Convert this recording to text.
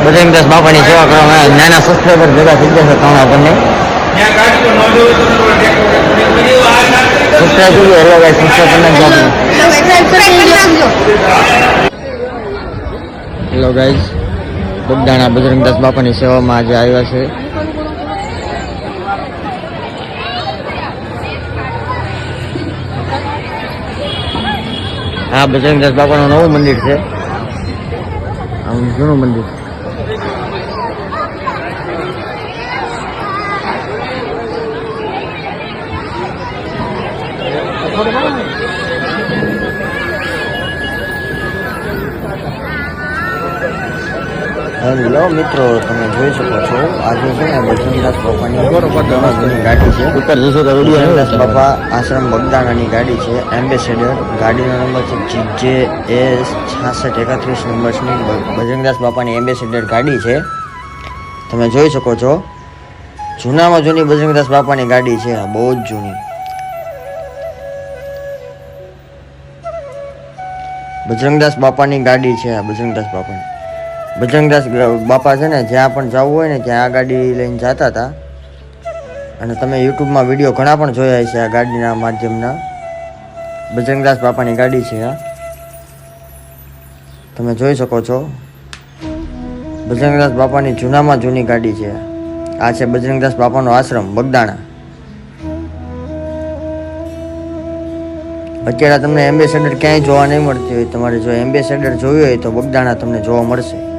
બજરંગદાસ બાપાની સેવા કરવામાં નાના સબસ્ક્રાઈબર ભેગા થઈ જશે ત્રણ આપણને સબસ્ક્રાઈબ કરી હેલો ગાઈસ સબસ્ક્રાઈબ કરી નાખજો હેલો ગાઈસ બગદાણા બજરંગદાસ બાપાની સેવામાં આજે આવ્યા છે આ બજરંગદાસ બાપાનું નવું મંદિર છે આમ જૂનું મંદિર હેલો મિત્રો તમે જોઈ શકો છો આજે છે ને બજરંગદાસ બાપાની ગાડી છે ઉપર જોશો તો બજરંગદાસ બાપા આશ્રમ બગદાણાની ગાડી છે એમ્બેસેડર ગાડીનો નંબર છે JS 6631 નંબરની બજરંગદાસ બાપાની એમ્બેસેડર ગાડી છે તમે જોઈ શકો છો જૂનામાં જૂની બજરંગદાસ બાપાની ગાડી છે આ બહુ જ જૂની બજરંગદાસ બાપાની ગાડી છે આ બજરંગદાસ બાપા છે ને જ્યાં પણ જવું હોય ને ત્યાં આ ગાડી લઈને જતા હતા અને તમે યુટ્યુબમાં વિડીયો ઘણા પણ જોયા છે આ ગાડીના માધ્યમના બજરંગદાસ બાપાની ગાડી છે આ તમે જોઈ શકો છો બજરંગદાસ બાપાની જૂનામાં જૂની ગાડી છે આ છે બજરંગદાસ બાપાનો આશ્રમ બગદાણા અત્યારે તમને એમ્બેસેડર ક્યાંય જોવા નહીં મળતી હોય તમારે જો એમ્બેસેડર જોયું હોય તો બગદાણા તમને જોવા મળશે